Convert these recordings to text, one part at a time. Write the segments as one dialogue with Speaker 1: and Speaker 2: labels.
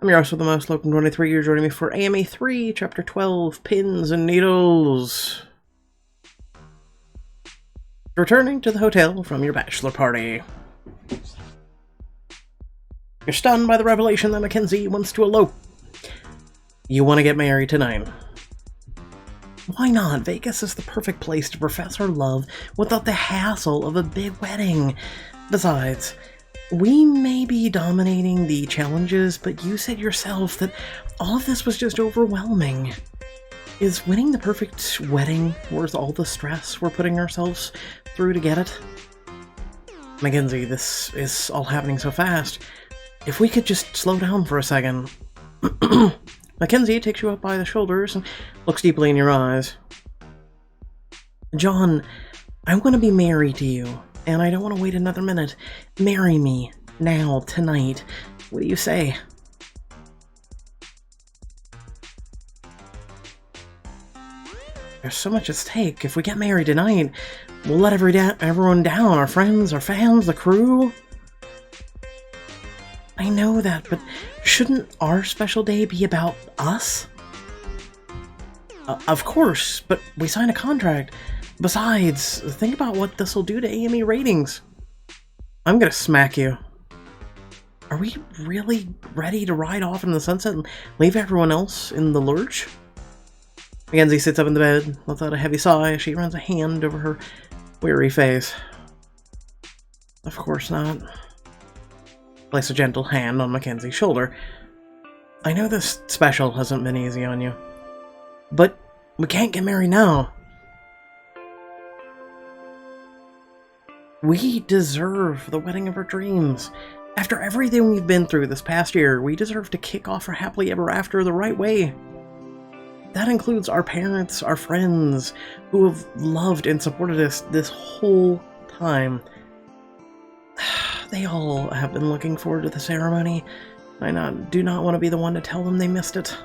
Speaker 1: I'm your host with the most, Logan 23. You're joining me for AMA 3, Chapter 12, Pins and Needles. Returning to the hotel from your bachelor party. You're stunned by the revelation that Mackenzie wants to elope. You want to get married tonight. Why not? Vegas is the perfect place to profess our love without the hassle of a big wedding. Besides, we may be dominating the challenges, but you said yourself that all of this was just overwhelming. Is winning the perfect wedding worth all the stress we're putting ourselves through to get it? Mackenzie, this is all happening so fast. If we could just slow down for a second. Mackenzie takes you up by the shoulders and looks deeply in your eyes. John, I want to be married to you. And I don't want to wait another minute. Marry me. Now. Tonight. What do you say? There's so much at stake. If we get married tonight, we'll let everyone down. Our friends, our fans, the crew. I know that, but shouldn't our special day be about us? Of course, but we signed a contract. Besides, think about what this will do to AME ratings. I'm gonna smack you. Are we really ready to ride off in the sunset and leave everyone else in the lurch? Mackenzie sits up in the bed, lets out a heavy sigh as she runs a hand over her weary face. Of course not. Place a gentle hand on Mackenzie's shoulder. I know this special hasn't been easy on you, but we can't get married now. We deserve the wedding of our dreams. After everything we've been through this past year, we deserve to kick off our happily ever after the right way. That includes our parents, our friends, who have loved and supported us this whole time. They all have been looking forward to the ceremony. I do not want to be the one to tell them they missed it.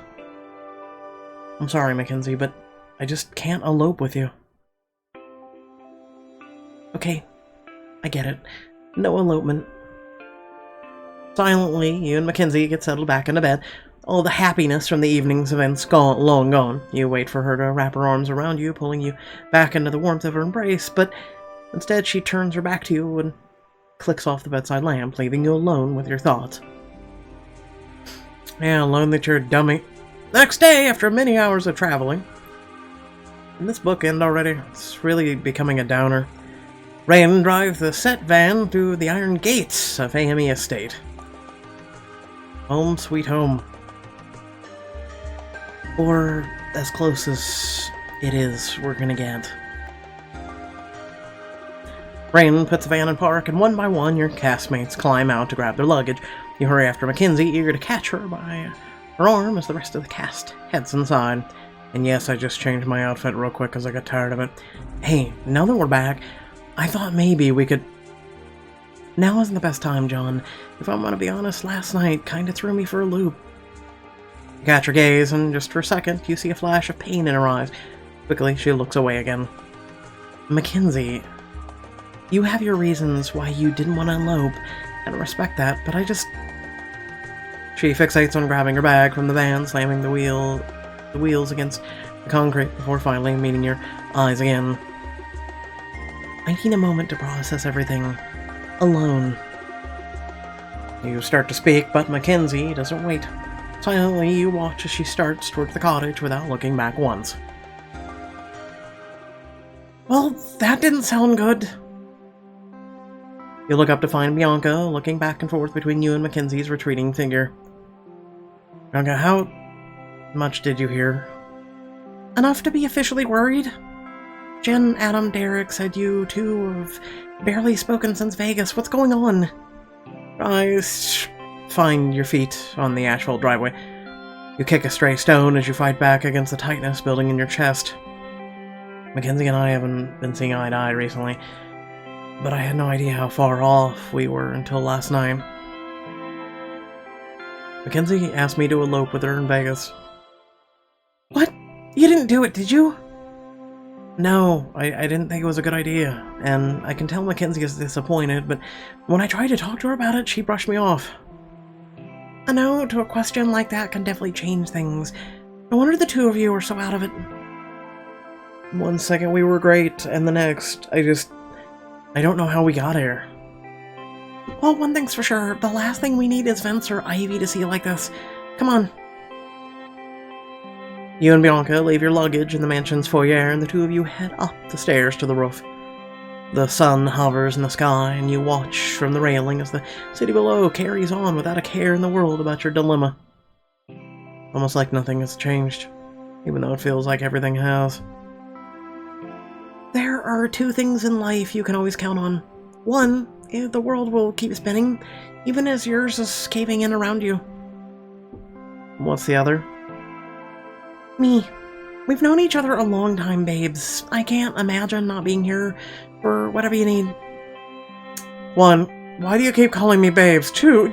Speaker 1: I'm sorry, Mackenzie, but I just can't elope with you. Okay. I get it. No elopement. Silently, you and Mackenzie get settled back into bed. All the happiness from the evening's events long gone. You wait for her to wrap her arms around you, pulling you back into the warmth of her embrace, but instead she turns her back to you and clicks off the bedside lamp, leaving you alone with your thoughts. Yeah, alone that you're a dummy. Next day, after many hours of traveling. Can this book end already? It's really becoming a downer. Rain drives the set van through the iron gates of AME Estate. Home sweet home. Or as close as it is we're gonna get. Rain puts the van in park, and one by one your castmates climb out to grab their luggage. You hurry after Mackenzie, eager to catch her by her arm as the rest of the cast heads inside. And yes, I just changed my outfit real quick because I got tired of it. Hey, now that we're back, I thought maybe we could... Now isn't the best time, John. If I'm gonna be honest, last night kinda threw me for a loop. You catch her gaze, and just for a second, you see a flash of pain in her eyes. Quickly, she looks away again. Mackenzie, you have your reasons why you didn't want to elope, and I respect that, but I just... She fixates on grabbing her bag from the van, slamming the wheels against the concrete before finally meeting your eyes again. I need a moment to process everything. Alone. You start to speak, but Mackenzie doesn't wait. Silently, you watch as she starts towards the cottage without looking back once. Well, that didn't sound good. You look up to find Bianca, looking back and forth between you and Mackenzie's retreating figure. Bianca, how much did you hear? Enough to be officially worried? Jen, Adam, Derek said you two have barely spoken since Vegas. What's going on? I find your feet on the asphalt driveway. You kick a stray stone as you fight back against the tightness building in your chest. Mackenzie and I haven't been seeing eye to eye recently, but I had no idea how far off we were until last night. Mackenzie asked me to elope with her in Vegas. What? You didn't do it, did you? No, I didn't think it was a good idea, and I can tell Mackenzie is disappointed, but when I tried to talk to her about it, she brushed me off. I know to a question like that can definitely change things. No wonder the two of you are so out of it. One second we were great, and the next, I don't know how we got here. Well, one thing's for sure, the last thing we need is Vince or Ivy to see you like this. Come on. You and Bianca leave your luggage in the mansion's foyer, and the two of you head up the stairs to the roof. The sun hovers in the sky, and you watch from the railing as the city below carries on without a care in the world about your dilemma. Almost like nothing has changed, even though it feels like everything has. There are two things in life you can always count on. One, the world will keep spinning, even as yours is caving in around you. What's the other? Me. We've known each other a long time, babes. I can't imagine not being here for whatever you need. One, why do you keep calling me babes? Two,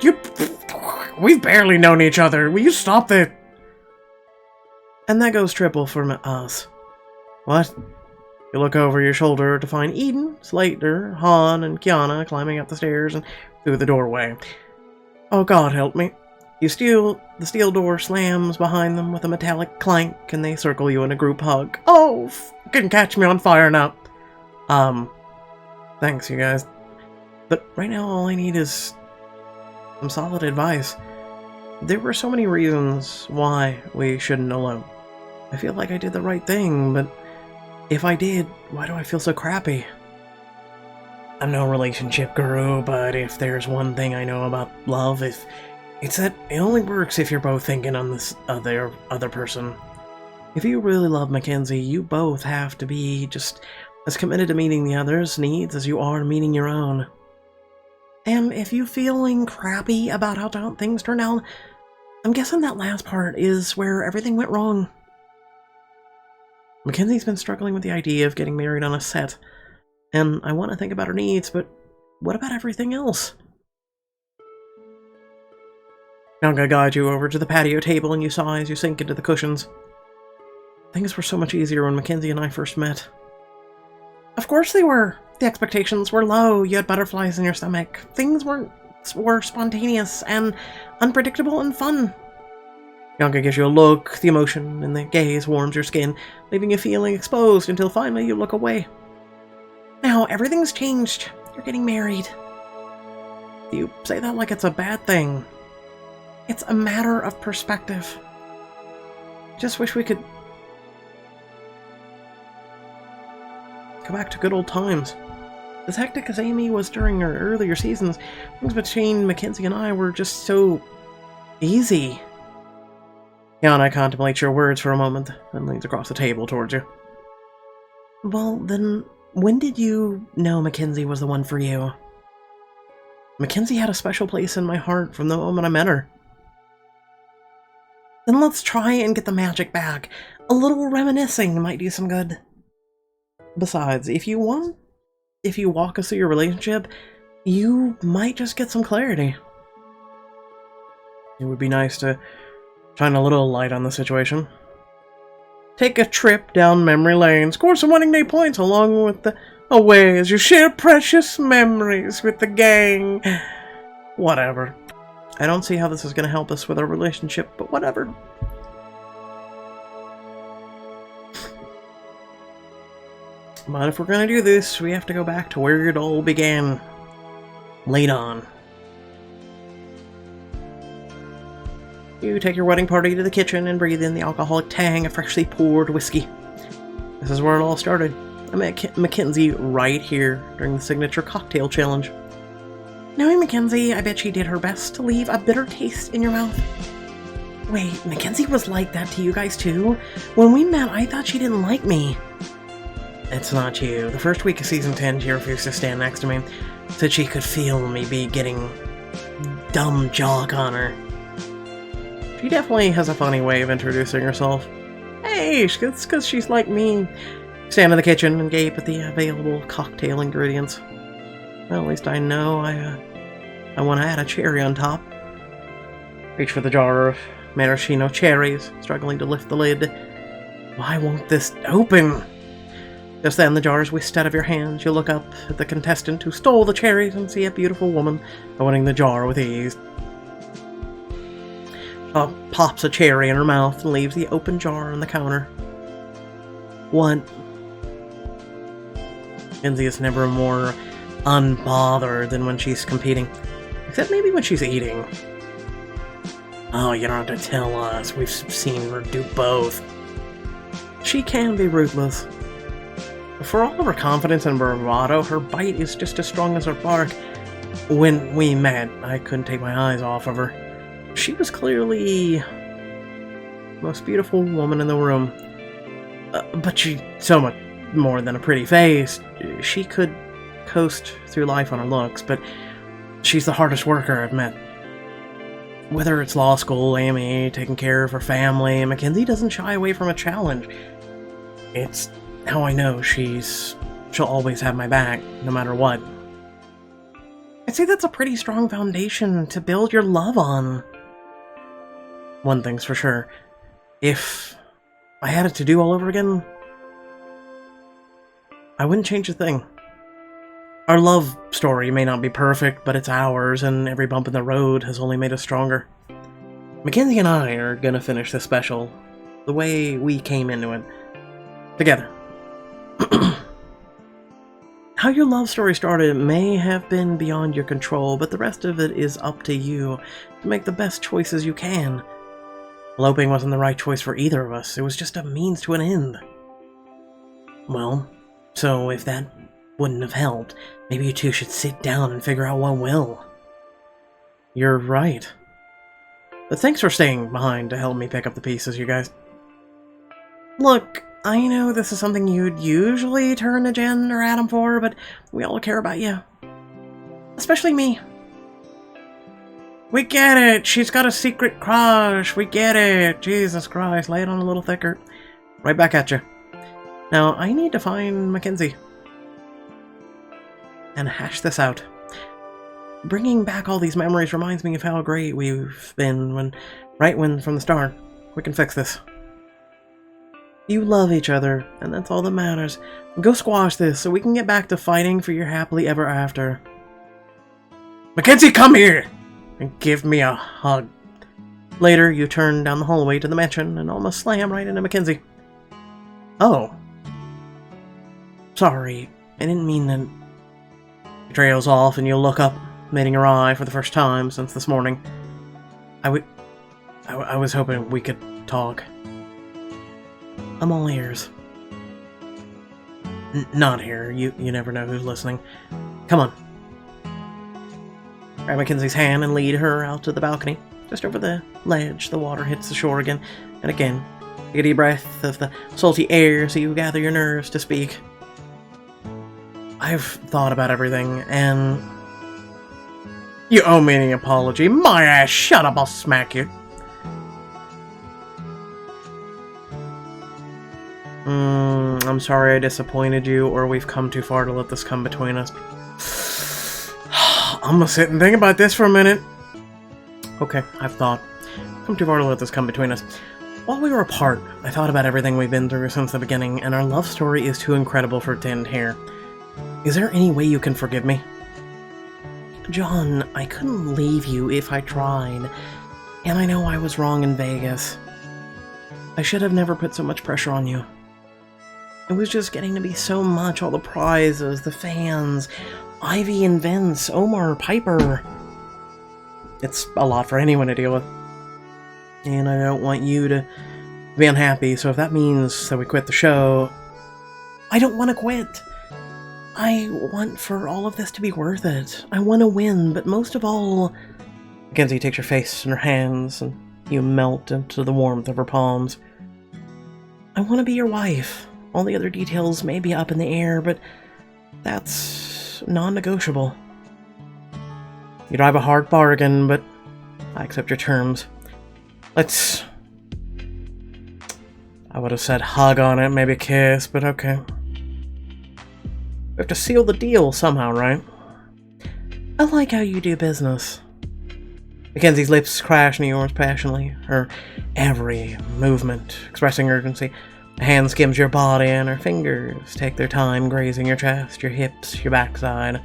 Speaker 1: we've barely known each other. Will you stop that? And that goes triple for us. What? You look over your shoulder to find Eden, Slater, Han, and Kiana climbing up the stairs and through the doorway. Oh, God help me. The steel door slams behind them with a metallic clank, and they circle you in a group hug. Oh, fucking catch me on fire now. Thanks, you guys. But right now, all I need is some solid advice. There were so many reasons why we shouldn't elope. I feel like I did the right thing, but if I did, why do I feel so crappy? I'm no relationship guru, but if there's one thing I know about love, it's that it only works if you're both thinking on this other person. If you really love Mackenzie, you both have to be just as committed to meeting the other's needs as you are to meeting your own. And if you're feeling crappy about how things turned out, I'm guessing that last part is where everything went wrong. Mackenzie's been struggling with the idea of getting married on a set, and I want to think about her needs, but what about everything else? Bianca guides you over to the patio table, and you sigh as you sink into the cushions. Things were so much easier when Mackenzie and I first met. Of course they were. The expectations were low, you had butterflies in your stomach. Things were spontaneous and unpredictable and fun. Bianca gives you a look, the emotion in the gaze warms your skin, leaving you feeling exposed until finally you look away. Now, everything's changed. You're getting married. You say that like it's a bad thing. It's a matter of perspective. Just wish we could go back to good old times. As hectic as Amy was during her earlier seasons, things between Mackenzie and I were just so easy. Yana contemplates your words for a moment, and leans across the table towards you. Well, then, when did you know Mackenzie was the one for you? Mackenzie had a special place in my heart from the moment I met her. Then let's try and get the magic back. A little reminiscing might do some good. Besides, if you walk us through your relationship, you might just get some clarity. It would be nice to shine a little light on the situation. Take a trip down memory lane, score some wedding day points along with the away as you share precious memories with the gang. Whatever. I don't see how this is going to help us with our relationship, but whatever. But if we're going to do this, we have to go back to where it all began. Late on. You take your wedding party to the kitchen and breathe in the alcoholic tang of freshly poured whiskey. This is where it all started. I met Mackenzie right here during the signature cocktail challenge. Knowing Mackenzie, I bet she did her best to leave a bitter taste in your mouth. Wait, Mackenzie was like that to you guys too? When we met, I thought she didn't like me. It's not you. The first week of season 10, she refused to stand next to me. Said she could feel me be getting dumb jock on her. She definitely has a funny way of introducing herself. Hey, it's because she's like me. Stand in the kitchen and gape at the available cocktail ingredients. Well, at least I know I want to add a cherry on top. Reach for the jar of maraschino cherries, struggling to lift the lid. Why won't this open? Just then the jar is whisked out of your hands. You look up at the contestant who stole the cherries and see a beautiful woman opening the jar with ease. Pops a cherry in her mouth and leaves the open jar on the counter. What? Mackenzie is never more unbothered than when she's competing. Except maybe when she's eating. Oh, you don't have to tell us. We've seen her do both. She can be ruthless. For all of her confidence and bravado, her bite is just as strong as her bark. When we met, I couldn't take my eyes off of her. She was clearly the most beautiful woman in the room. But she's so much more than a pretty face. She could coast through life on her looks, but she's the hardest worker I've met. Whether it's law school, AME, taking care of her family, Mackenzie doesn't shy away from a challenge. It's how I know she'll always have my back, no matter what. I'd say that's a pretty strong foundation to build your love on. One thing's for sure. If I had it to do all over again, I wouldn't change a thing. Our love story may not be perfect, but it's ours, and every bump in the road has only made us stronger. Mackenzie and I are gonna finish this special the way we came into it. Together. How your love story started may have been beyond your control, but the rest of it is up to you to make the best choices you can. Eloping wasn't the right choice for either of us. It was just a means to an end. Well, so if that wouldn't have helped, maybe you two should sit down and figure out what will. You're right. But thanks for staying behind to help me pick up the pieces, you guys. Look, I know this is something you'd usually turn to Jen or Adam for, but we all care about you. Especially me. We get it! She's got a secret crush! We get it! Jesus Christ, lay it on a little thicker. Right back at you. Now, I need to find Mackenzie. And hash this out. Bringing back all these memories reminds me of how great we've been from the start. We can fix this. You love each other, and that's all that matters. Go squash this so we can get back to fighting for your happily ever after. Mackenzie, come here! And give me a hug. Later, you turn down the hallway to the mansion and almost slam right into Mackenzie. Oh. Sorry, I didn't mean that. She trails off and you look up, meeting her eye for the first time since this morning. I was hoping we could talk. I'm all ears. Not here. You never know who's listening. Come on. Grab Mackenzie's hand and lead her out to the balcony. Just over the ledge, the water hits the shore again and again. Take a deep breath of the salty air so you gather your nerves to speak. I've thought about everything, and you owe me an apology. My ass, shut up, I'll smack you. I'm sorry I disappointed you, or we've come too far to let this come between us. I'm gonna sit and think about this for a minute. Okay, I've thought. Come too far to let this come between us. While we were apart, I thought about everything we've been through since the beginning, and our love story is too incredible for it to end here. Is there any way you can forgive me? John, I couldn't leave you if I tried, and I know I was wrong in Vegas. I should have never put so much pressure on you. It was just getting to be so much, all the prizes, the fans, Ivy and Vince, Omar, Piper. It's a lot for anyone to deal with. And I don't want you to be unhappy, so if that means that we quit the show, I don't want to quit. I want for all of this to be worth it. I want to win, but most of all... Mackenzie takes your face in her hands, and you melt into the warmth of her palms. I want to be your wife. All the other details may be up in the air, but that's non-negotiable. You drive a hard bargain, but I accept your terms. Let's... I would have said hug on it, maybe kiss, but okay. We have to seal the deal somehow, right? I like how you do business. Mackenzie's lips crash into yours passionately, her every movement expressing urgency. A hand skims your body, and her fingers take their time grazing your chest, your hips, your backside.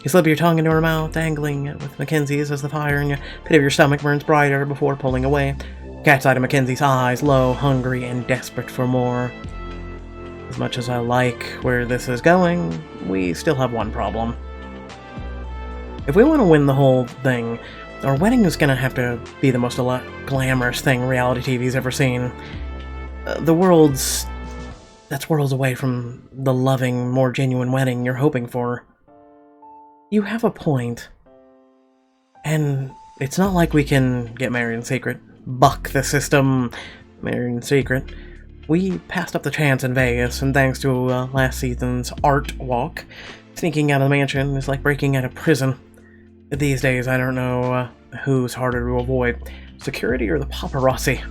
Speaker 1: You slip your tongue into her mouth, dangling it with Mackenzie's as the fire in your pit of your stomach burns brighter before pulling away. Catch sight of Mackenzie's eyes, low, hungry, and desperate for more. As much as I like where this is going, we still have one problem. If we want to win the whole thing, our wedding is going to have to be the most glamorous thing reality TV's ever seen. That's worlds away from the loving, more genuine wedding you're hoping for. You have a point. And it's not like we can get married in secret. Buck the system. Married in secret. We passed up the chance in Vegas, and thanks to last season's art walk, sneaking out of the mansion is like breaking out of prison. These days, I don't know who's harder to avoid, security or the paparazzi.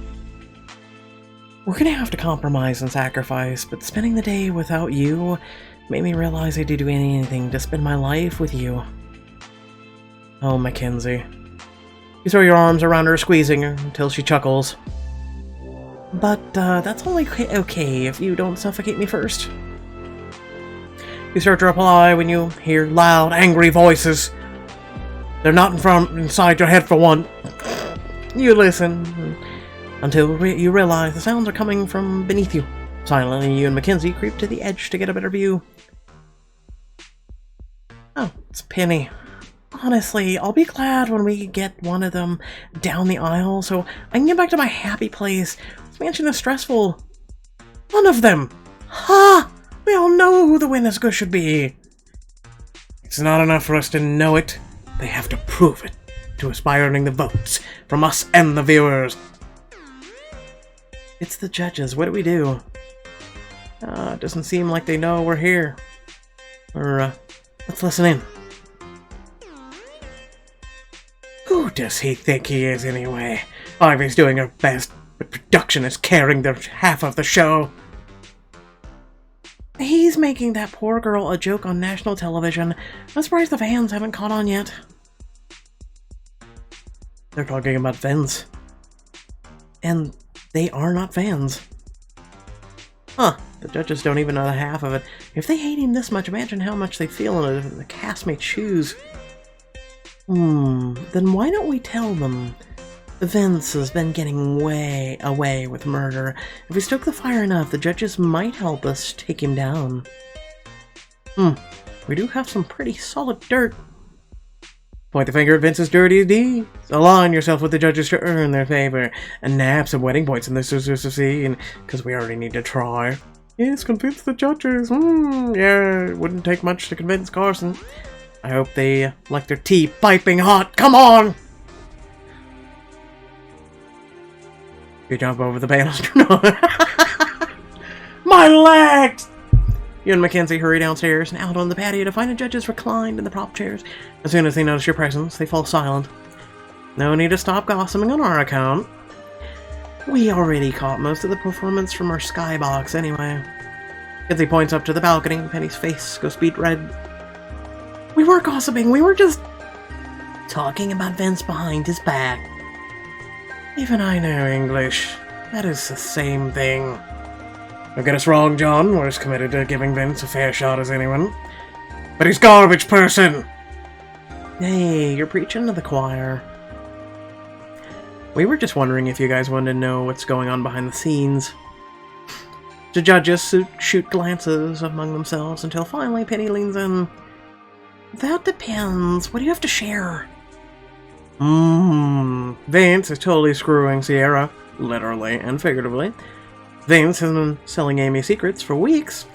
Speaker 1: We're gonna have to compromise and sacrifice, but spending the day without you made me realize I'd do anything to spend my life with you. Oh, Mackenzie. You throw your arms around her, squeezing her until she chuckles. But that's only okay if you don't suffocate me first. You start to reply when you hear loud, angry voices. They're not inside your head for one. You listen until you realize the sounds are coming from beneath you. Silently, you and Mackenzie creep to the edge to get a better view. Oh, it's Penny. Honestly, I'll be glad when we get one of them down the aisle so I can get back to my happy place. This mansion is stressful. One of them! Ha! We all know who the winner's good should be. It's not enough for us to know it. They have to prove it to aspire earning the votes from us and the viewers. It's the judges. What do we do? It doesn't seem like they know we're here. Let's listen in. Who does he think he is, anyway? Ivy's doing her best, but production is carrying their half of the show. He's making that poor girl a joke on national television. I'm surprised the fans haven't caught on yet. They're talking about Vince. And they are not fans. Huh, the judges don't even know the half of it. If they hate him this much, imagine how much they feel in the castmates' shoes. Then why don't we tell them Vince has been getting way away with murder. If we stoke the fire enough, the judges might help us take him down. We do have some pretty solid dirt. Point the finger at Vince's dirty deeds. Align yourself with the judges to earn their favor, and nab some wedding points in this scene, because we already need to try. Yes, convince the judges. Yeah, it wouldn't take much to convince Carson. I hope they like their tea piping hot. Come on! You jump over the banister. My legs! You and Mackenzie hurry downstairs and out on the patio to find the judges reclined in the prop chairs. As soon as they notice your presence, they fall silent. No need to stop gossiping on our account. We already caught most of the performance from our skybox anyway. Mackenzie points up to the balcony, and Penny's face goes beet red. We weren't gossiping, we were just talking about Vince behind his back. Even I know English. That is the same thing. Don't get us wrong, John. We're as committed to giving Vince a fair shot as anyone. But he's garbage person! Hey, you're preaching to the choir. We were just wondering if you guys wanted to know what's going on behind the scenes. The judges shoot glances among themselves until finally Penny leans in. That depends. What do you have to share? Vince is totally screwing Sierra. Literally and figuratively. Vince has been selling Amy secrets for weeks.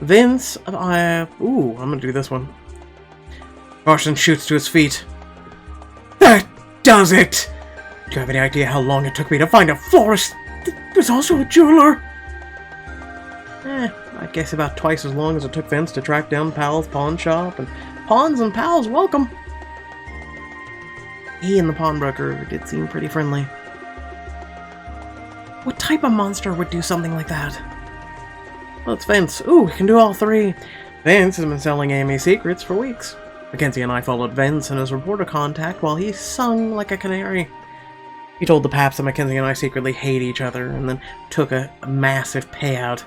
Speaker 1: Vince, I'm gonna do this one. Carson shoots to his feet. That does it! Do you have any idea how long it took me to find a florist that was also a jeweler? I guess about twice as long as it took Vince to track down Pal's pawn shop, and Pawns and Pals welcome. He and the pawnbroker did seem pretty friendly. What type of monster would do something like that? Well, it's Vince. Ooh, we can do all three. Vince has been selling Amy secrets for weeks. Mackenzie and I followed Vince and his reporter contact while he sung like a canary. He told the Paps that Mackenzie and I secretly hate each other and then took a massive payout.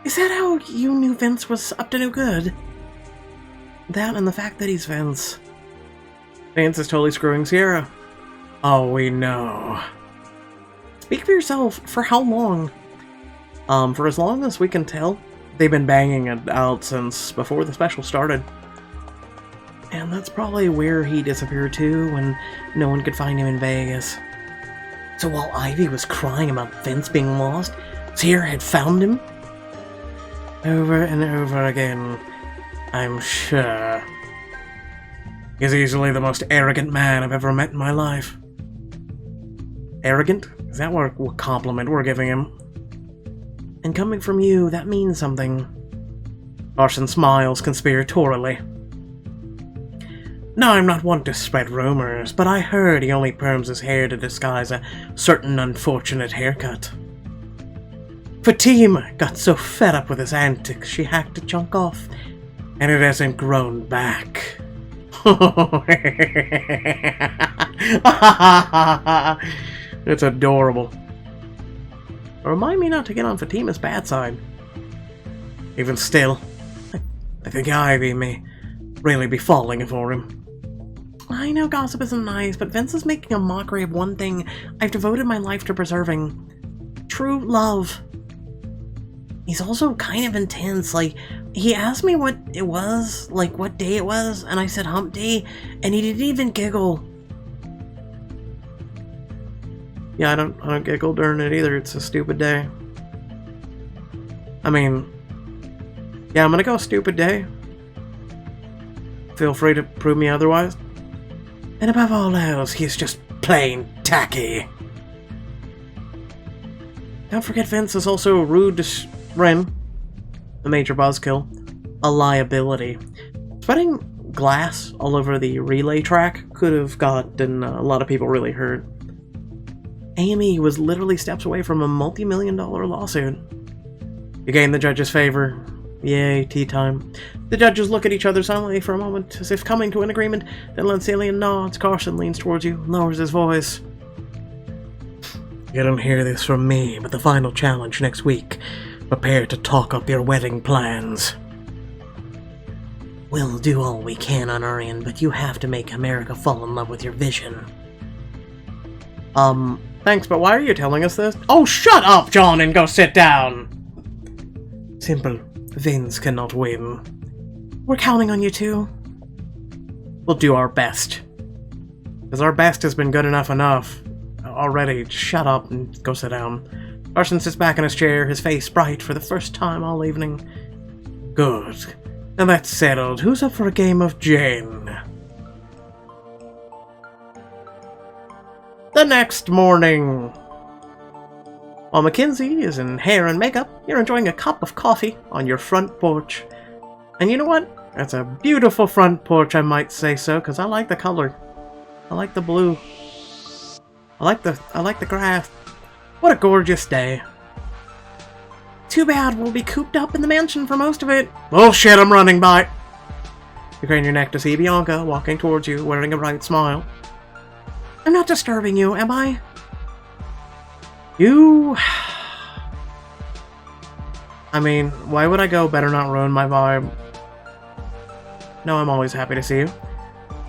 Speaker 1: Is that how you knew Vince was up to no good? That and the fact that he's Vince. Vince is totally screwing Sierra. Oh, we know. Speak for yourself. For how long? For as long as we can tell. They've been banging it out since before the special started. And that's probably where he disappeared to when no one could find him in Vegas. So while Ivy was crying about Vince being lost, Sierra had found him? Over and over again, I'm sure. He's easily the most arrogant man I've ever met in my life. Arrogant? Is that what compliment we're giving him? And coming from you, that means something. Carson smiles conspiratorially. Now, I'm not one to spread rumors, but I heard he only perms his hair to disguise a certain unfortunate haircut. Fatima got so fed up with his antics she hacked a chunk off, and it hasn't grown back. It's adorable. Remind me not to get on Fatima's bad side. Even still, I think Ivy may really be falling for him. I know gossip isn't nice, but Vince is making a mockery of one thing I've devoted my life to preserving. True love. He's also kind of intense, like, he asked me what it was, like what day it was, and I said hump day, and he didn't even giggle. Yeah, I don't giggle during it either, it's a stupid day. I mean, yeah, I'm gonna go stupid day. Feel free to prove me otherwise. And above all else, he's just plain tacky. Don't forget Vince is also rude to Ren, a major buzzkill, a liability. Spreading glass all over the relay track could have gotten a lot of people really hurt. AME was literally steps away from a multi-million-dollar lawsuit. You gained the judge's favor. Yay, tea time. The judges look at each other silently for a moment, as if coming to an agreement. Then Lancelian nods. Carson leans towards you, lowers his voice. You don't hear this from me, but the final challenge next week. Prepare to talk up your wedding plans. We'll do all we can on our end, but you have to make America fall in love with your vision. Thanks, but why are you telling us this? Oh, shut up, John, and go sit down! Simple. Vince cannot win. We're counting on you too. We'll do our best. Because our best has been good enough already. Just shut up and go sit down. Carson sits back in his chair, his face bright for the first time all evening. Good. Now that's settled. Who's up for a game of Jane? The next morning. While Mackenzie is in hair and makeup, you're enjoying a cup of coffee on your front porch. And you know what? That's a beautiful front porch, I might say so, because I like the color. I like the blue. I like the grass. What a gorgeous day. Too bad we'll be cooped up in the mansion for most of it. Oh shit, I'm running by. You crane your neck to see Bianca walking towards you, wearing a bright smile. I'm not disturbing you, am I? You... I mean, why would I go better not ruin my vibe? No, I'm always happy to see you.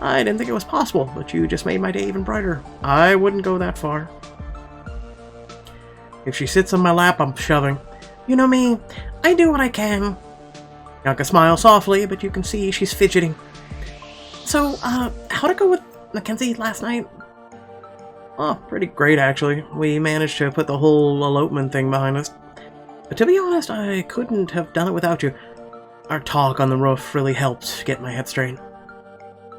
Speaker 1: I didn't think it was possible, but you just made my day even brighter. I wouldn't go that far. If she sits on my lap, I'm shoving. You know me, I do what I can. Bianca smiles softly, but you can see she's fidgeting. So, how'd it go with Mackenzie last night? Oh, pretty great, actually. We managed to put the whole elopement thing behind us. But to be honest, I couldn't have done it without you. Our talk on the roof really helped get my head straight.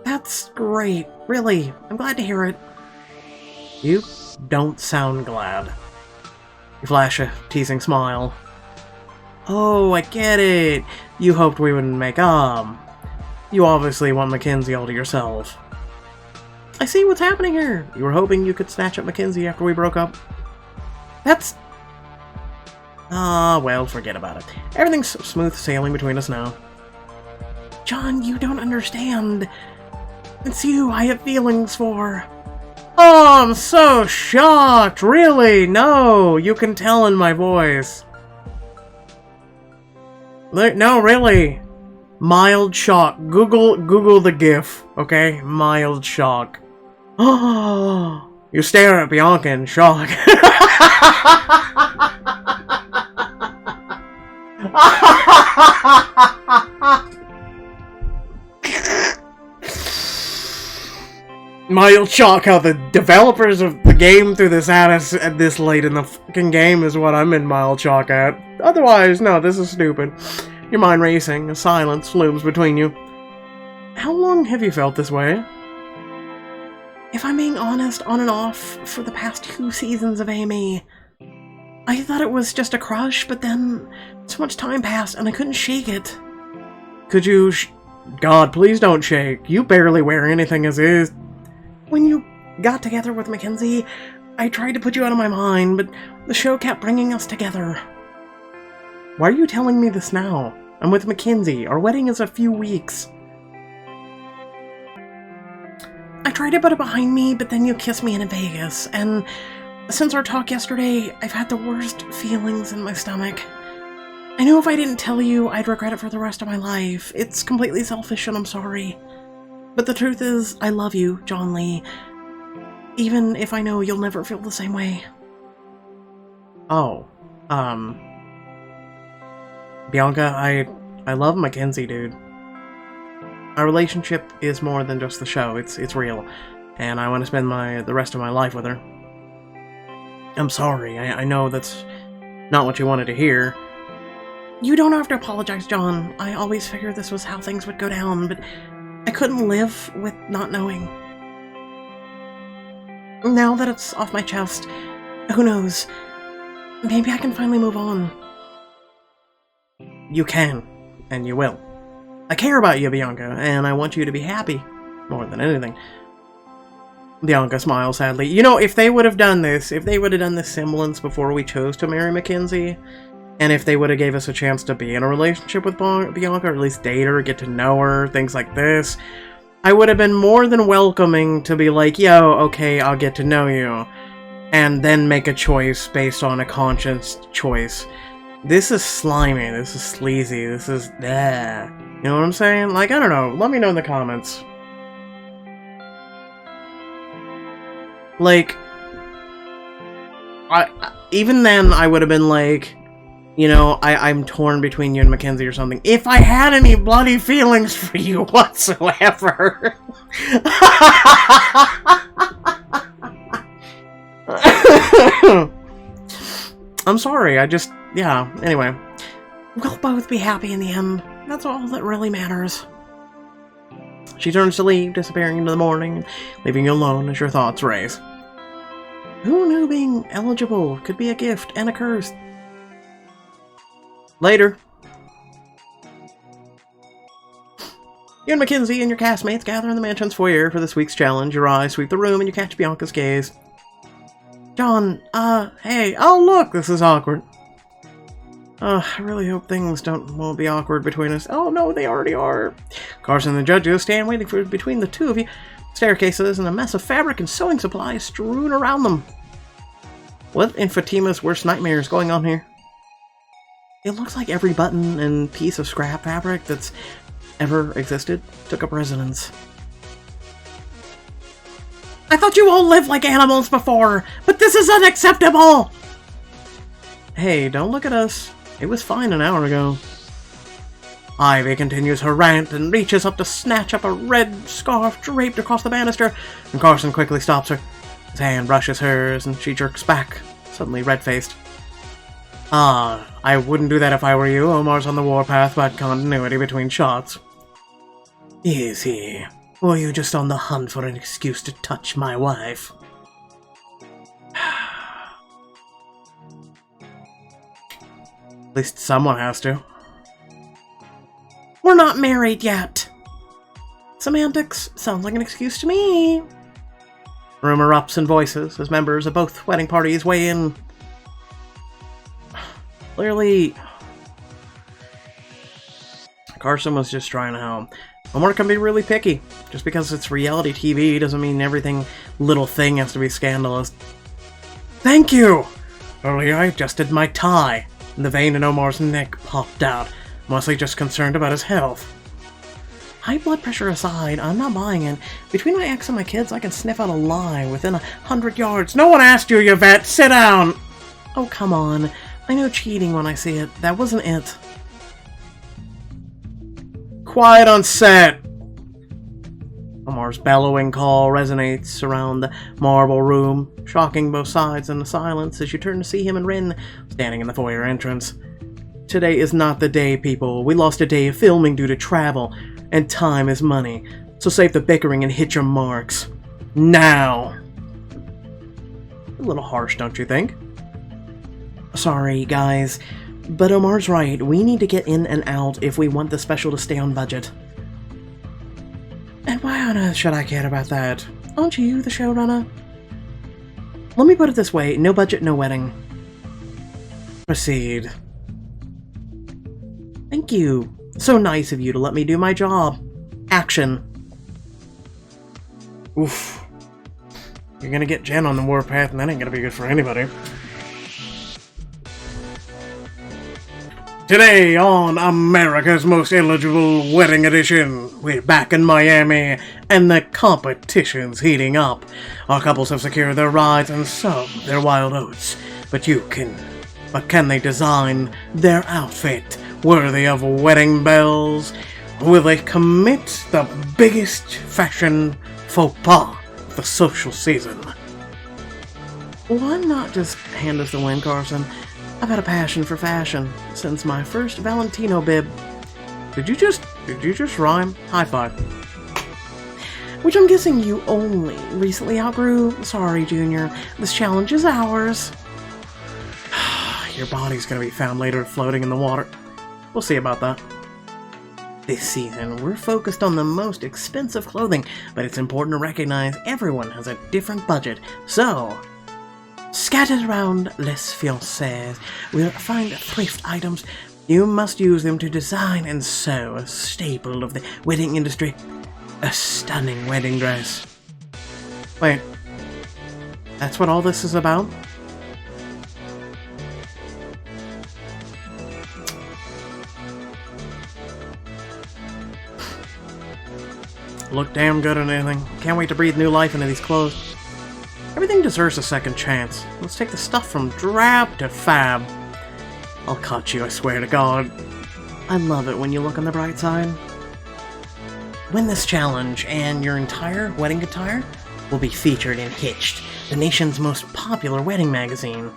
Speaker 1: That's great, really. I'm glad to hear it. You don't sound glad. You flash a teasing smile. Oh, I get it. You hoped we wouldn't make You obviously want Mackenzie all to yourself. I see what's happening here. You were hoping you could snatch up Mackenzie after we broke up. That's... well, forget about it. Everything's smooth sailing between us now. John, you don't understand. It's you I have feelings for. Oh, I'm so shocked. Really? No, you can tell in my voice. No, really. Mild shock. Google the GIF, okay? Mild shock. Oh, you stare at Bianca in shock. Mild shock how the developers of the game threw this at us at this late in the fucking game is what I'm in mild shock at. Otherwise, no, this is stupid. Your mind racing, a silence looms between you. How long have you felt this way? If I'm being honest, on and off, for the past 2 seasons of Amy. I thought it was just a crush, but then so much time passed and I couldn't shake it. Could you God, please don't shake. You barely wear anything as is. When you got together with Mackenzie, I tried to put you out of my mind, but the show kept bringing us together. Why are you telling me this now? I'm with Mackenzie. Our wedding is a few weeks. I tried to put it behind me, but then you kissed me in Vegas, and since our talk yesterday, I've had the worst feelings in my stomach. I knew if I didn't tell you, I'd regret it for the rest of my life. It's completely selfish, and I'm sorry. But the truth is, I love you, John Lee. Even if I know you'll never feel the same way. Oh, Bianca, I love Mackenzie, dude. Our relationship is more than just the show. It's real, and I want to spend the rest of my life with her. I'm sorry. I know that's not what you wanted to hear. You don't have to apologize, John. I always figured this was how things would go down, but I couldn't live with not knowing. Now that it's off my chest, who knows? Maybe I can finally move on. You can, and you will. I care about you, Bianca, and I want you to be happy, more than anything. Bianca smiles sadly. You know, if they would have done this, if they would have done this semblance before we chose to marry Mackenzie, and if they would have gave us a chance to be in a relationship with Bianca, or at least date her, get to know her, things like this, I would have been more than welcoming to be like, yo, okay, I'll get to know you, and then make a choice based on a conscious choice. This is slimy, this is sleazy, this is... You know what I'm saying? Like, I don't know, let me know in the comments. Like, even then, I would have been like, you know, I'm torn between you and Mackenzie or something. If I had any bloody feelings for you whatsoever. I'm sorry, yeah, anyway. We'll both be happy in the end. That's all that really matters. She turns to leave, disappearing into the morning, leaving you alone as your thoughts race. Who knew being eligible could be a gift and a curse? Later. You and Mackenzie and your castmates gather in the mansion's foyer for this week's challenge. Your eyes sweep the room and you catch Bianca's gaze. John, hey, oh look, this is awkward. I really hope things won't be awkward between us. Oh no, they already are. Carson and the judges stand waiting for between the two of you. Staircases and a mess of fabric and sewing supplies strewn around them. What in Fatima's worst nightmare is going on here? It looks like every button and piece of scrap fabric that's ever existed took up residence. I thought you all lived like animals before, but this is unacceptable! Hey, don't look at us. It was fine an hour ago. Ivy continues her rant and reaches up to snatch up a red scarf draped across the banister, and Carson quickly stops her. His hand brushes hers, and she jerks back, suddenly red-faced. I wouldn't do that if I were you. Omar's on the warpath about continuity between shots. Is he? Or are you just on the hunt for an excuse to touch my wife? At least someone has to. We're not married yet. Semantics sounds like an excuse to me. Room erupts in voices as members of both wedding parties weigh in. Clearly, Carson was just trying to help. Omar can be really picky. Just because it's reality TV doesn't mean everything little thing has to be scandalous. Thank you! Earlier I adjusted my tie, and the vein in Omar's neck popped out, mostly just concerned about his health. High blood pressure aside, I'm not buying it. Between my ex and my kids, I can sniff out a lie within 100 yards. No one asked you, Yvette! Sit down! Oh, come on. I know cheating when I see it. That wasn't it. Quiet on set! Omar's bellowing call resonates around the marble room, shocking both sides in the silence as you turn to see him and Rin standing in the foyer entrance. Today is not the day, people. We lost a day of filming due to travel, and time is money. So save the bickering and hit your marks. Now! A little harsh, don't you think? Sorry, guys, but Omar's right. We need to get in and out if we want the special to stay on budget. And why on earth should I care about that? Aren't you the showrunner? Let me put it this way, no budget, no wedding. Proceed. Thank you. So nice of you to let me do my job. Action. Oof. You're gonna get Jen on the warpath, and that ain't gonna be good for anybody. Today on America's Most Eligible Wedding Edition, we're back in Miami, and the competition's heating up. Our couples have secured their rides and sown their wild oats, but can they design their outfit worthy of wedding bells? Will they commit the biggest fashion faux pas of the social season? Why not just hand us the win, Carson? I've had a passion for fashion since my first Valentino bib. Did you just rhyme? High five. Which I'm guessing you only recently outgrew. Sorry, Junior. This challenge is ours. Your body's gonna be found later floating in the water. We'll see about that. This season, we're focused on the most expensive clothing, but it's important to recognize everyone has a different budget. So, scattered around les fiancés, we'll find thrift items. You must use them to design and sew a staple of the wedding industry. A stunning wedding dress. Wait, that's what all this is about? Look damn good on anything. Can't wait to breathe new life into these clothes. Everything deserves a second chance. Let's take the stuff from drab to fab. I'll cut you, I swear to God. I love it when you look on the bright side. Win this challenge, and your entire wedding attire will be featured in Hitched, the nation's most popular wedding magazine.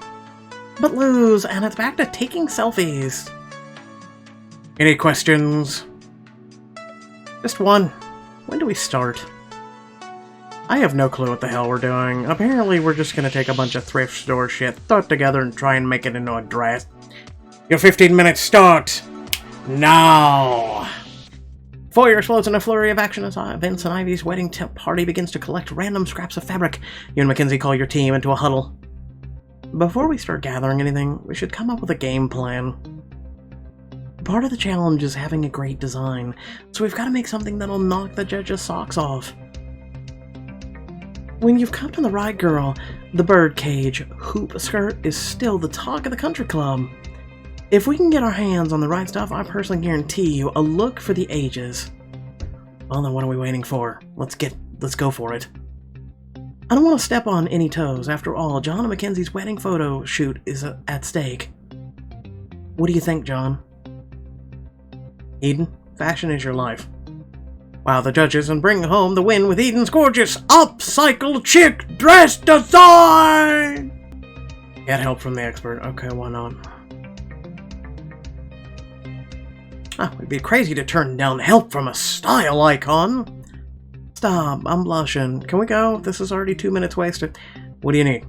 Speaker 1: But lose, and it's back to taking selfies. Any questions? Just one. When do we start? I have no clue what the hell we're doing. Apparently we're just gonna take a bunch of thrift store shit, throw it together, and try and make it into a dress. Your 15 minutes start now! Foyer explodes in a flurry of action as Vince and Ivy's wedding party begins to collect random scraps of fabric. You and Mackenzie call your team into a huddle. Before we start gathering anything, we should come up with a game plan. Part of the challenge is having a great design, so we've got to make something that'll knock the judges' socks off. When you've come to the right girl, the birdcage hoop skirt is still the talk of the country club. If we can get our hands on the right stuff, I personally guarantee you a look for the ages. Well, then what are we waiting for? Let's go for it. I don't want to step on any toes. After all, John and Mackenzie's wedding photo shoot is at stake. What do you think, John? Eden, fashion is your life. Wow the judges and bring home the win with Eden's gorgeous upcycled chic dress design! Get help from the expert. Okay, why not? It'd be crazy to turn down help from a style icon. Stop, I'm blushing. Can we go? This is already 2 minutes wasted. What do you need?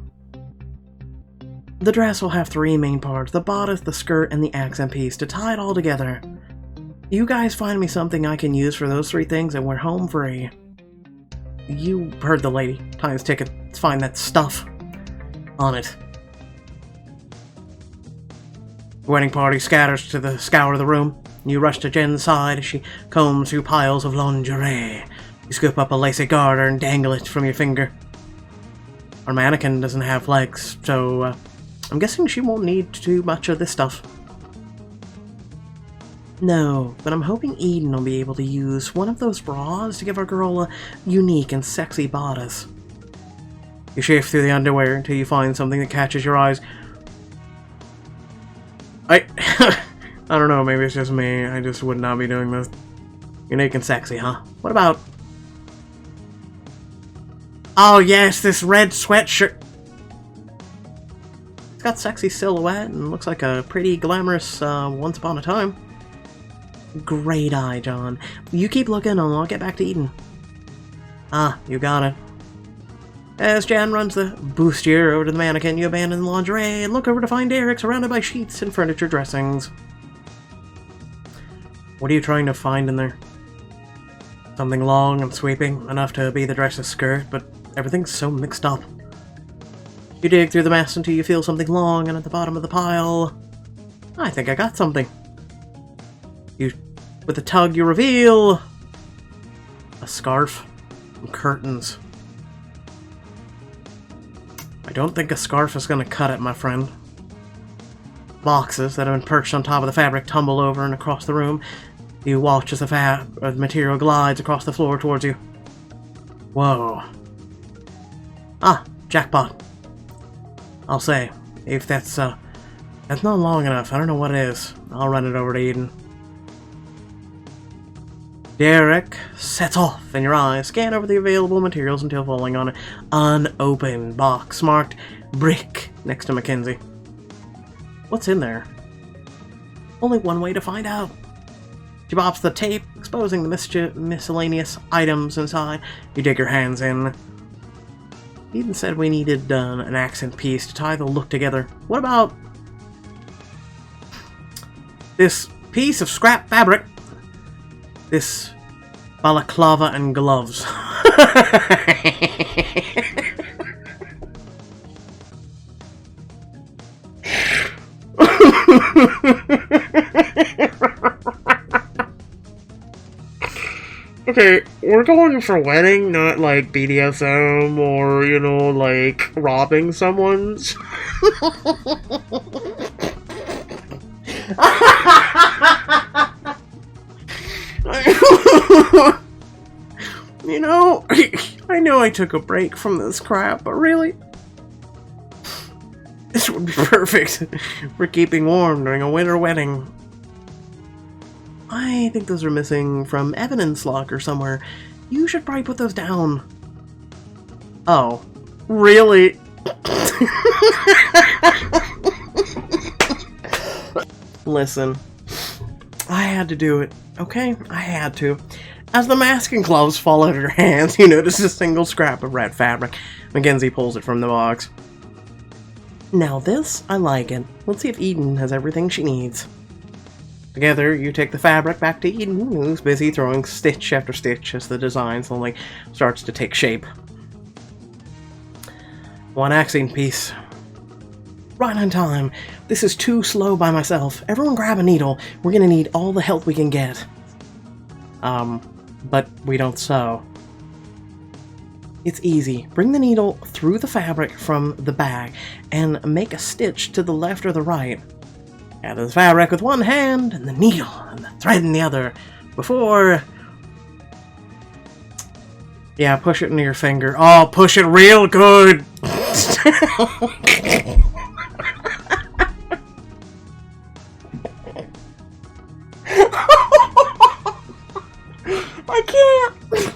Speaker 1: The dress will have 3 main parts, the bodice, the skirt, and the accent piece. To tie it all together, you guys find me something I can use for those 3 things and we're home free. You heard the lady. Time's ticket. Let's find that stuff on it. The wedding party scatters to scour the room. You rush to Jen's side as she combs through piles of lingerie. You scoop up a lacy garter and dangle it from your finger. Our mannequin doesn't have legs, so I'm guessing she won't need too much of this stuff. No, but I'm hoping Eden will be able to use one of those bras to give our girl a unique and sexy bodice. You shift through the underwear until you find something that catches your eyes. I don't know, maybe it's just me. I just would not be doing this. Unique and sexy, huh? What about... Oh yes, this red sweatshirt. It's got sexy silhouette and looks like a pretty glamorous once upon a time. Great eye, John. You keep looking and I'll get back to Eden. Ah, you got it. As Jan runs the bustier over to the mannequin, you abandon the lingerie and look over to find Derek surrounded by sheets and furniture dressings. What are you trying to find in there? Something long and sweeping, enough to be the dress's skirt, but everything's so mixed up. You dig through the mess until you feel something long, and at the bottom of the pile... I think I got something. With a tug, you reveal... a scarf and curtains. I don't think a scarf is going to cut it, my friend. Boxes that have been perched on top of the fabric tumble over and across the room. You watch as the material glides across the floor towards you. Whoa. Ah, jackpot. I'll say, if that's not long enough, I don't know what it is. I'll run it over to Eden. Derek sets off, and your eyes scan over the available materials until falling on an unopened box marked brick next to Mackenzie. What's in there? Only one way to find out. She pops the tape, exposing the miscellaneous items inside. You dig your hands in. Eden said we needed an accent piece to tie the look together. What about this piece of scrap fabric? This balaclava and gloves. Okay, we're going for wedding, not like BDSM or, you know, like robbing someone's. You know, I know I took a break from this crap, but really, this would be perfect for keeping warm during a winter wedding. I think those are missing from evidence locker somewhere. You should probably put those down. Oh, really? Listen, I had to do it, okay? I had to. As the mask and gloves fall out of your hands, you notice a single scrap of red fabric. Mackenzie pulls it from the box. Now this, I like it. Let's see if Eden has everything she needs. Together, you take the fabric back to Eden, who's busy throwing stitch after stitch as the design slowly starts to take shape. One accent piece. Right on time. This is too slow by myself. Everyone grab a needle. We're gonna need all the help we can get. But we don't sew. It's easy. Bring the needle through the fabric from the bag and make a stitch to the left or the right. Gather the fabric with one hand and the needle and the thread in the other before... Yeah, push it into your finger. Oh, push it real good! I can't!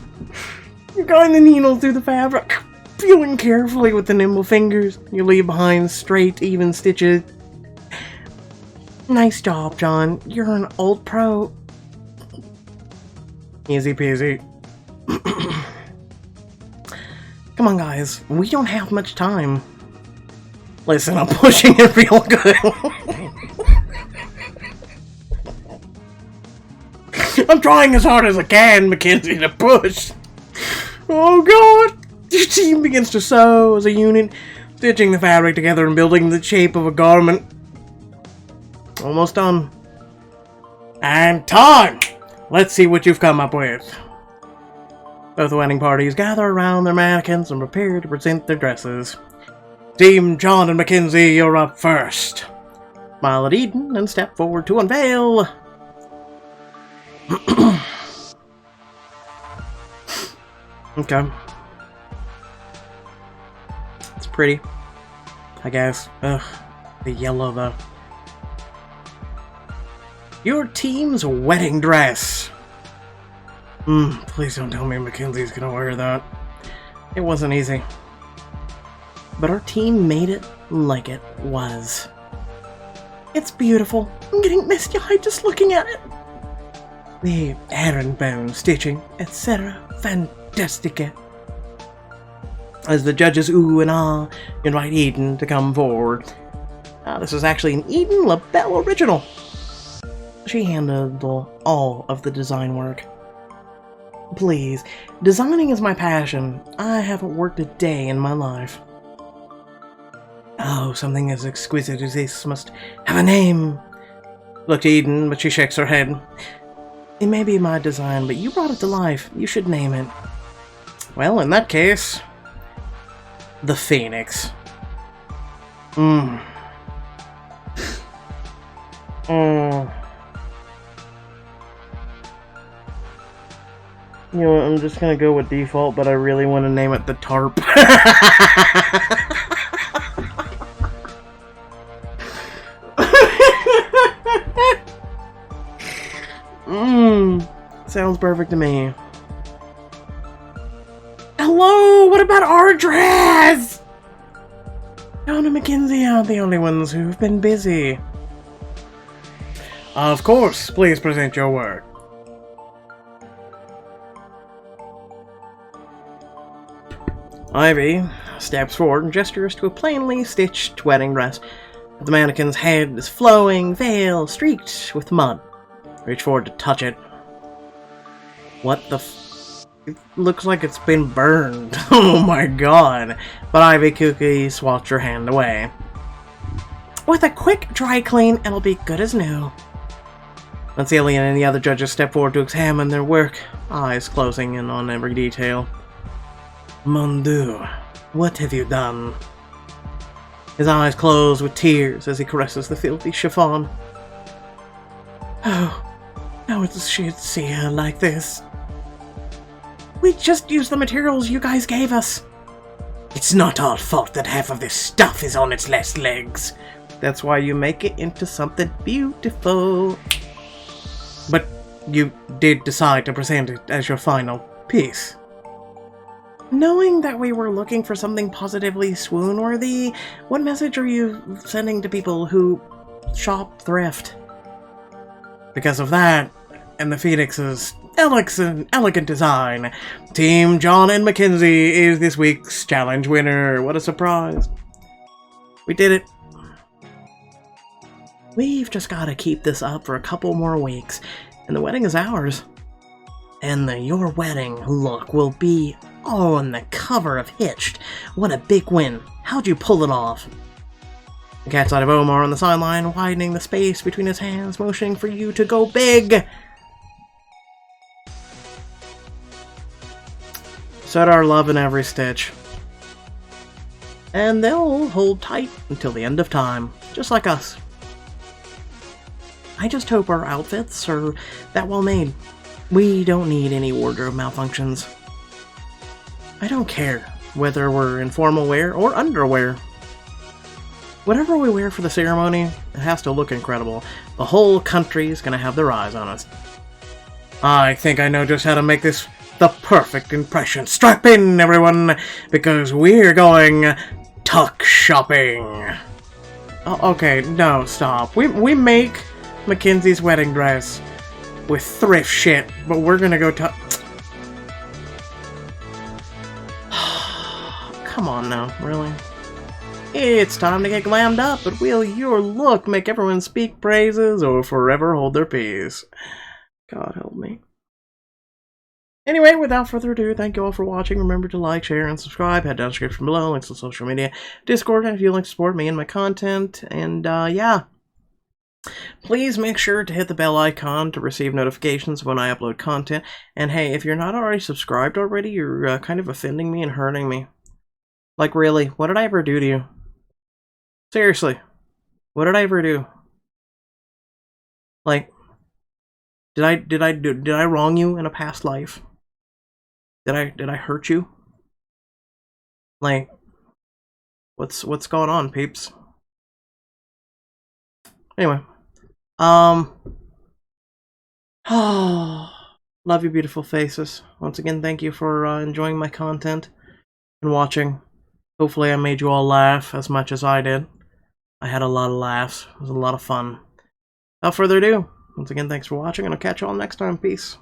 Speaker 1: You're guiding the needle through the fabric, feeling carefully with the nimble fingers. You leave behind straight, even stitches. Nice job, John. You're an old pro. Easy peasy. Come on, guys. We don't have much time. Listen, I'm pushing it real good. I'm trying as hard as I can, Mackenzie, to push. Oh, God. Your team begins to sew as a unit, stitching the fabric together and building the shape of a garment. Almost done. And time! Let's see what you've come up with. Both wedding parties gather around their mannequins and prepare to present their dresses. Team John and Mackenzie, you're up first. Smile at Eden and step forward to unveil Okay. It's pretty, I guess. Ugh, the yellow though. Your team's wedding dress. Please don't tell me Mackenzie's gonna wear that. It wasn't easy. But our team made it like it was. It's beautiful. I'm getting misty-eyed just looking at it. The herringbone stitching, etc. Fantastic. As the judges ooh and ah, invite Eden to come forward. This is actually an Eden LaBelle original. She handled all of the design work. Please, designing is my passion. I haven't worked a day in my life. Oh, something as exquisite as this must have a name. Look to Eden, but she shakes her head. It may be my design, but you brought it to life. You should name it. Well, in that case, the Phoenix. You know what, I'm just gonna go with default, but I really want to name it the Tarp. Sounds perfect to me. Hello, what about our dress? John and Mackenzie aren't the only ones who've been busy. Of course, please present your work. Ivy steps forward and gestures to a plainly stitched wedding dress. The mannequin's head is flowing, veil streaked with mud. Reach forward to touch it. What the it looks like it's been burned. Oh my god. But Ivy Cookie swats her hand away. With a quick dry clean, it'll be good as new. Alien and the other judges step forward to examine their work, eyes closing in on every detail. Mon Dieu, what have you done? His eyes close with tears as he caresses the filthy chiffon. Oh, how does she see her like this? We just used the materials you guys gave us. It's not our fault that half of this stuff is on its last legs. That's why you make it into something beautiful. But you did decide to present it as your final piece. Knowing that we were looking for something positively swoon-worthy, what message are you sending to people who shop thrift? Because of that, and the Phoenix's elegant design, Team John and Mackenzie is this week's challenge winner. What a surprise. We did it. We've just got to keep this up for a couple more weeks, and the wedding is ours. And the Your Wedding look will be on the cover of Hitched. What a big win. How'd you pull it off? The cat's eye of Omar on the sideline, widening the space between his hands, motioning for you to go big. Set our love in every stitch. And they'll hold tight until the end of time, just like us. I just hope our outfits are that well made. We don't need any wardrobe malfunctions. I don't care whether we're in formal wear or underwear. Whatever we wear for the ceremony, it has to look incredible. The whole country is going to have their eyes on us. I think I know just how to make this the perfect impression. Strap in, everyone, because we're going tuck shopping. Oh, okay, no, stop. We make Mackenzie's wedding dress with thrift shit, but we're gonna go tuck. Come on now, really? It's time to get glammed up, but will your look make everyone speak praises or forever hold their peace? God help me. Anyway, without further ado, thank you all for watching. Remember to like, share, and subscribe. Head down to the description below, links to social media, Discord, and if you'd like to support me and my content. And, yeah. Please make sure to hit the bell icon to receive notifications when I upload content. And hey, if you're not already subscribed already, you're kind of offending me and hurting me. Like, really, what did I ever do to you? Seriously, what did I ever do? Like, Did I wrong you in a past life? Did I hurt you? Like, what's going on, peeps? Anyway, love your beautiful faces. Once again, thank you for enjoying my content and watching. Hopefully I made you all laugh as much as I did. I had a lot of laughs. It was a lot of fun. Without further ado, once again, thanks for watching, and I'll catch you all next time. Peace.